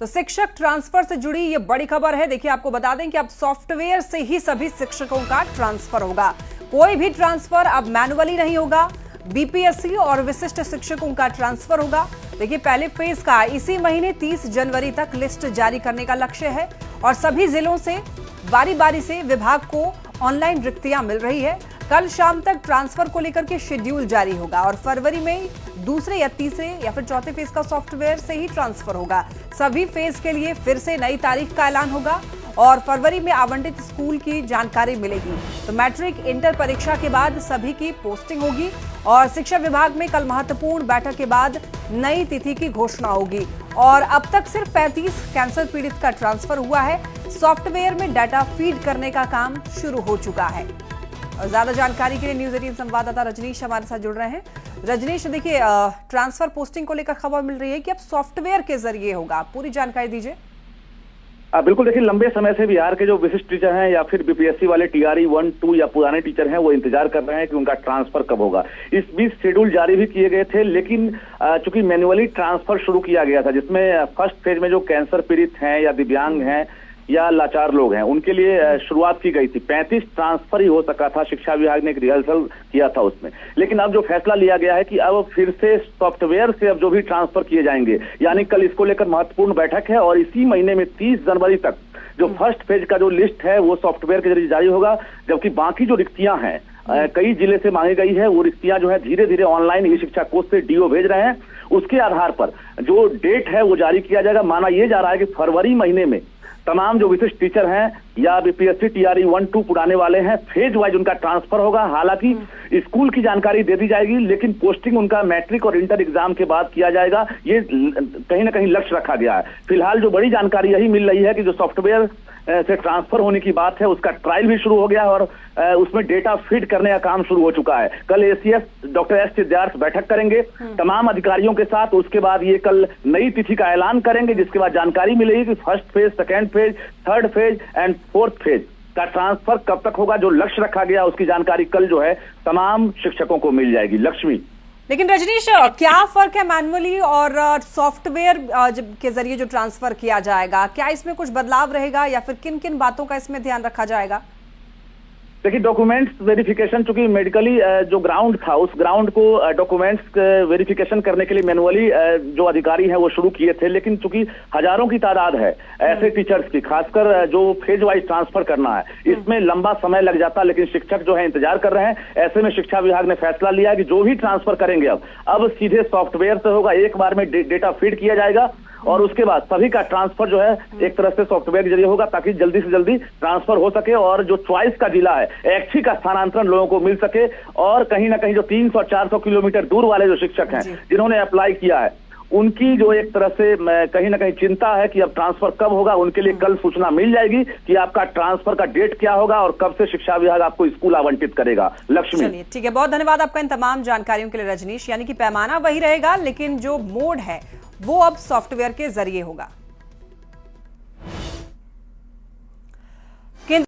तो शिक्षक ट्रांसफर से जुड़ी ये बड़ी खबर है। देखिए, आपको बता दें कि अब सॉफ्टवेयर से ही सभी शिक्षकों का ट्रांसफर होगा। कोई भी ट्रांसफर अब मैनुअली नहीं होगा। बीपीएससी और विशिष्ट शिक्षकों का ट्रांसफर होगा। देखिए, पहले फेज का इसी महीने 30 जनवरी तक लिस्ट जारी करने का लक्ष्य है और सभी जिलों से बारी बारी से विभाग को ऑनलाइन रिक्तियां मिल रही है। कल शाम तक ट्रांसफर को लेकर के शेड्यूल जारी होगा और फरवरी में दूसरे या तीसरे या फिर चौथे फेज का सॉफ्टवेयर से ही ट्रांसफर होगा। सभी फेज के लिए फिर से नई तारीख का ऐलान होगा और फरवरी में आवंटित स्कूल की जानकारी मिलेगी। तो मैट्रिक इंटर परीक्षा के बाद सभी की पोस्टिंग होगी और शिक्षा विभाग में कल महत्वपूर्ण बैठक के बाद नई तिथि की घोषणा होगी। और अब तक सिर्फ 35 कैंसर पीड़ित का ट्रांसफर हुआ है। सॉफ्टवेयर में डाटा फीड करने का काम शुरू हो चुका है। और ज्यादा जानकारी के लिए न्यूज 18 संवाददाता रजनीश हमारे साथ जुड़ रहे हैं। रजनीश, देखिए, ट्रांसफर पोस्टिंग को लेकर खबर मिल रही है कि अब सॉफ्टवेयर के जरिए होगा, पूरी जानकारी दीजिए। बिल्कुल, देखिए, लंबे समय से बिहार के जो विशिष्ट टीचर हैं या फिर बीपीएससी वाले टीआरई 1, 2 या पुराने टीचर हैं वो इंतजार कर रहे हैं कि उनका ट्रांसफर कब होगा। इस बीच शेड्यूल जारी भी किए गए थे, लेकिन चूंकि मैन्युअली ट्रांसफर शुरू किया गया था, जिसमें फर्स्ट फेज में जो कैंसर पीड़ित हैं या दिव्यांग हैं या लाचार लोग हैं उनके लिए शुरुआत की गई थी। 35 ट्रांसफर ही हो सका था। शिक्षा विभाग ने एक रिहर्सल किया था उसमें, लेकिन अब जो फैसला लिया गया है कि अब फिर से सॉफ्टवेयर से अब जो भी ट्रांसफर किए जाएंगे, यानी कल इसको लेकर महत्वपूर्ण बैठक है और इसी महीने में 30 जनवरी तक जो फर्स्ट फेज का जो लिस्ट है वो सॉफ्टवेयर के जरिए जारी होगा। जबकि बाकी जो रिक्तियां हैं कई जिले से मांगी गई है, वो रिक्तियां जो है धीरे धीरे ऑनलाइन ई शिक्षा कोष से डीओ भेज रहे हैं। उसके आधार पर जो डेट है वो जारी किया जाएगा। माना यह जा रहा है कि फरवरी महीने में तमाम जो विशिष्ट टीचर हैं या बीपीएससी टीआरई 1, 2 पुराने वाले हैं, फेज वाइज उनका ट्रांसफर होगा। हालांकि स्कूल की जानकारी दे दी जाएगी, लेकिन पोस्टिंग उनका मैट्रिक और इंटर एग्जाम के बाद किया जाएगा। ये कहीं ना कहीं लक्ष्य रखा गया है। फिलहाल जो बड़ी जानकारी यही मिल रही है कि जो सॉफ्टवेयर से ट्रांसफर होने की बात है उसका ट्रायल भी शुरू हो गया है और उसमें डेटा फीड करने का काम शुरू हो चुका है। कल एसीएस डॉक्टर एस सिद्धार्थ बैठक करेंगे तमाम अधिकारियों के साथ। उसके बाद ये कल नई तिथि का ऐलान करेंगे, जिसके बाद जानकारी मिलेगी कि first phase, second phase, third phase and fourth phase का ट्रांसफर कब तक होगा। जो लक्ष्य रखा गया उसकी जानकारी कल जो है तमाम शिक्षकों को मिल जाएगी। लक्ष्मी, लेकिन रजनीश, क्या फर्क है मैनुअली और सॉफ्टवेयर के जरिए जो ट्रांसफर किया जाएगा? क्या इसमें कुछ बदलाव रहेगा या फिर किन किन बातों का इसमें ध्यान रखा जाएगा? देखिए, डॉक्यूमेंट्स वेरिफिकेशन, चूंकि मेडिकली जो ग्राउंड था उस ग्राउंड को डॉक्यूमेंट्स वेरिफिकेशन करने के लिए मैनुअली जो अधिकारी हैं वो शुरू किए थे, लेकिन चूंकि हजारों की तादाद है ऐसे टीचर्स की, खासकर जो फेज वाइज ट्रांसफर करना है, इसमें लंबा समय लग जाता। लेकिन शिक्षक जो है इंतजार कर रहे हैं। ऐसे में शिक्षा विभाग ने फैसला लिया कि जो भी ट्रांसफर करेंगे अब सीधे सॉफ्टवेयर से होगा। एक बार में डेटा फीड किया जाएगा और उसके बाद सभी का ट्रांसफर जो है एक तरह से सॉफ्टवेयर के जरिए होगा, ताकि जल्दी से जल्दी ट्रांसफर हो सके और जो चॉइस का जिला है, ऐच्छिक का स्थानांतरण लोगों को मिल सके। और कहीं ना कहीं जो 300-400 किलोमीटर दूर वाले जो शिक्षक हैं जिन्होंने अप्लाई किया है, उनकी जो एक तरह से कहीं ना कहीं चिंता है कि अब ट्रांसफर कब होगा, उनके लिए कल सूचना मिल जाएगी कि आपका ट्रांसफर का डेट क्या होगा और कब से शिक्षा विभाग आपको स्कूल आवंटित करेगा। लक्ष्मी, चलिए, ठीक है, बहुत धन्यवाद आपका इन तमाम जानकारियों के लिए रजनीश। यानी कि पैमाना वही रहेगा, लेकिन जो मोड है वो अब सॉफ्टवेयर के जरिए होगा।